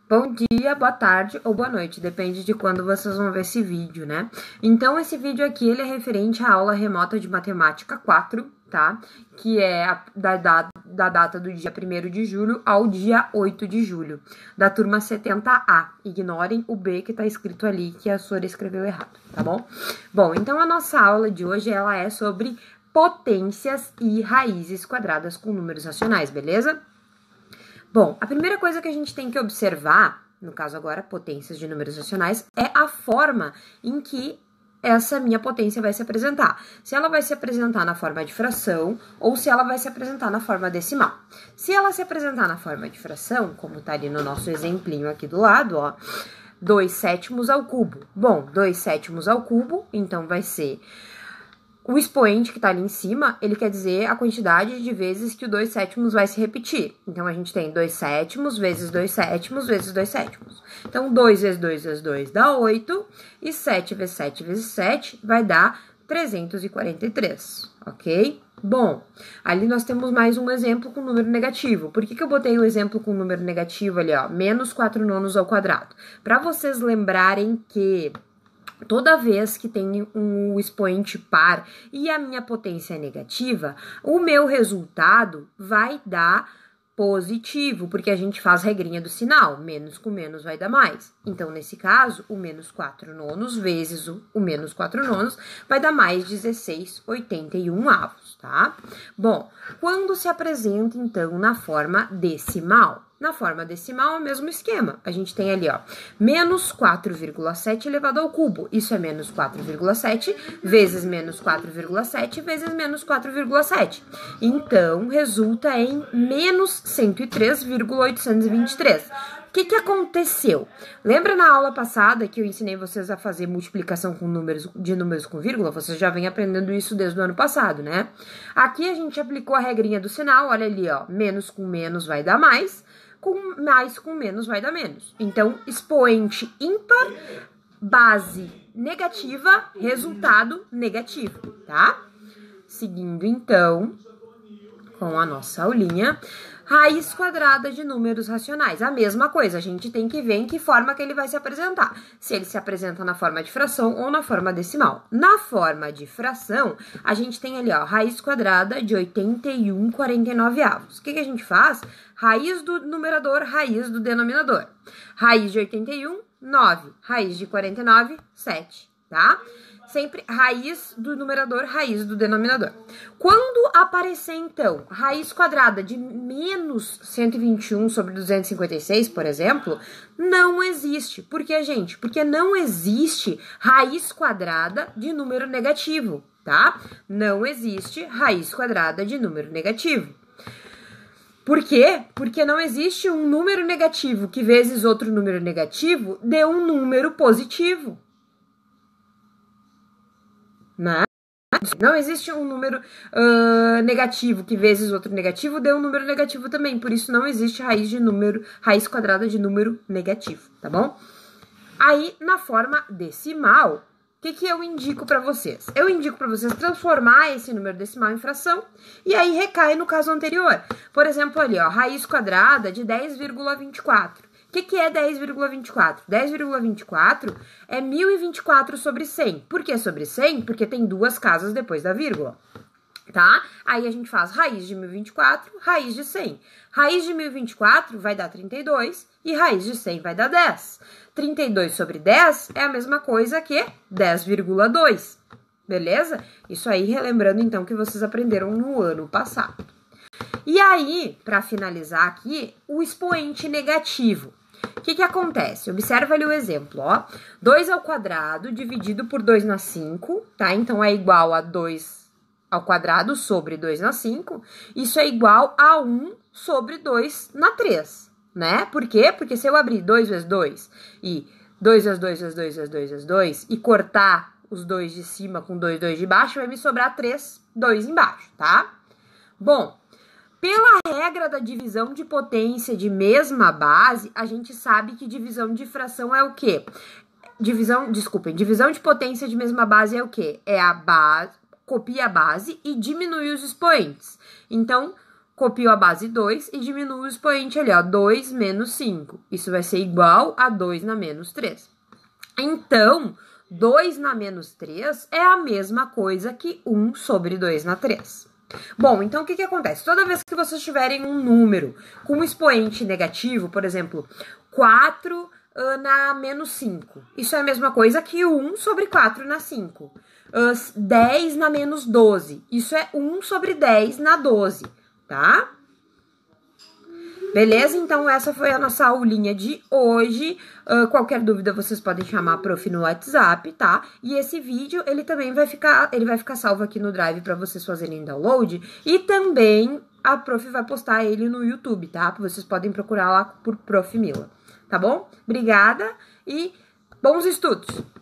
Bom dia, boa tarde ou boa noite, depende de quando vocês vão ver esse vídeo, né? Então, esse vídeo aqui, ele é referente à aula remota de matemática 4, tá? Que é da data do dia 1º de julho ao dia 8 de julho, da turma 70A. Ignorem o B que tá escrito ali, que a Sora escreveu errado, tá bom? Bom, então a nossa aula de hoje, ela é sobre potências e raízes quadradas com números racionais, beleza? Bom, a primeira coisa que a gente tem que observar, no caso agora, potências de números racionais, é a forma em que essa minha potência vai se apresentar. Se ela vai se apresentar na forma de fração ou se ela vai se apresentar na forma decimal. Se ela se apresentar na forma de fração, como tá ali no nosso exemplinho aqui do lado, ó, 2/7 ao cubo. Bom, 2/7 ao cubo, então vai ser... O expoente que tá ali em cima, ele quer dizer a quantidade de vezes que o 2/7 vai se repetir. Então, a gente tem 2/7 vezes 2/7 vezes 2/7. Então, 2 vezes 2 vezes 2 dá 8, e 7 vezes 7 vezes 7 vai dar 343, ok? Bom, ali nós temos mais um exemplo com número negativo. Por que eu botei o exemplo com número negativo ali, ó? Menos 4/9 ao quadrado. Para vocês lembrarem que... toda vez que tem um expoente par e a minha potência é negativa, o meu resultado vai dar positivo, porque a gente faz regrinha do sinal, menos com menos vai dar mais. Então, nesse caso, o menos 4/9 vezes o menos 4/9 vai dar mais 16/81, tá? Bom, quando se apresenta, então, na forma decimal? Na forma decimal é o mesmo esquema. A gente tem ali, ó, menos 4,7 elevado ao cubo. Isso é menos 4,7 vezes menos 4,7 vezes menos 4,7. Então, resulta em menos 103,823. O que aconteceu? Lembra na aula passada que eu ensinei vocês a fazer multiplicação com números com vírgula? Vocês já vêm aprendendo isso desde o ano passado, né? Aqui a gente aplicou a regrinha do sinal. Olha ali, ó, menos com menos vai dar mais. Com mais com menos vai dar menos. Então, expoente ímpar, base negativa, resultado negativo, tá? Seguindo, então, com a nossa aulinha, raiz quadrada de números racionais. A mesma coisa, a gente tem que ver em que forma que ele vai se apresentar. Se ele se apresenta na forma de fração ou na forma decimal. Na forma de fração, a gente tem ali, ó, raiz quadrada de 81/49. O que a gente faz? Raiz do numerador, raiz do denominador. Raiz de 81, 9. Raiz de 49, 7, tá? Sempre raiz do numerador, raiz do denominador. Quando aparecer, então, raiz quadrada de menos 121 sobre 256, por exemplo, não existe. Por quê, gente? Porque não existe raiz quadrada de número negativo, tá? Não existe raiz quadrada de número negativo. Por quê? Porque não existe um número negativo que vezes outro número negativo dê um número positivo. Não existe um número negativo que vezes outro negativo dê um número negativo também. Por isso não existe raiz quadrada de número negativo, tá bom? Aí, na forma decimal, o que eu indico para vocês? Eu indico para vocês transformar esse número decimal em fração e aí recai no caso anterior. Por exemplo, ali, ó, raiz quadrada de 10,24. O que é 10,24? 10,24 é 1024 sobre 100. Por que sobre 100? Porque tem duas casas depois da vírgula, tá? Aí a gente faz raiz de 1024, raiz de 100. Raiz de 1024 vai dar 32 e raiz de 100 vai dar 10. 32 sobre 10 é a mesma coisa que 10,2, beleza? Isso aí relembrando então que vocês aprenderam no ano passado. E aí, para finalizar aqui, o expoente negativo. O que acontece? Observa ali o exemplo, ó. 2 ao quadrado dividido por 2 na 5, tá? Então, é igual a 2 ao quadrado sobre 2 na 5. Isso é igual a 1 sobre 2 na 3, né? Por quê? Porque se eu abrir 2 vezes 2 e 2 vezes 2 vezes 2 vezes 2 vezes 2 e cortar os 2 de cima com 2 de baixo, vai me sobrar 3, 2 embaixo, tá? Bom... Pela regra da divisão de potência de mesma base, a gente sabe que divisão de fração é o quê? Divisão de potência de mesma base é o quê? É a base, copia a base e diminui os expoentes. Então, copio a base 2 e diminuo o expoente ali, ó, 2 menos 5. Isso vai ser igual a 2 na menos 3. Então, 2 na menos 3 é a mesma coisa que 1 sobre 2 na 3. Bom, então o que acontece? Toda vez que vocês tiverem um número com um expoente negativo, por exemplo, 4 na menos 5, isso é a mesma coisa que 1 sobre 4 na 5. 10 na menos 12, isso é 1 sobre 10 na 12, tá? Beleza? Então, essa foi a nossa aulinha de hoje. Qualquer dúvida, vocês podem chamar a prof no WhatsApp, tá? E esse vídeo, ele também vai ficar salvo aqui no Drive para vocês fazerem download. E também a prof vai postar ele no YouTube, tá? Vocês podem procurar lá por Prof. Mila, tá bom? Obrigada e bons estudos!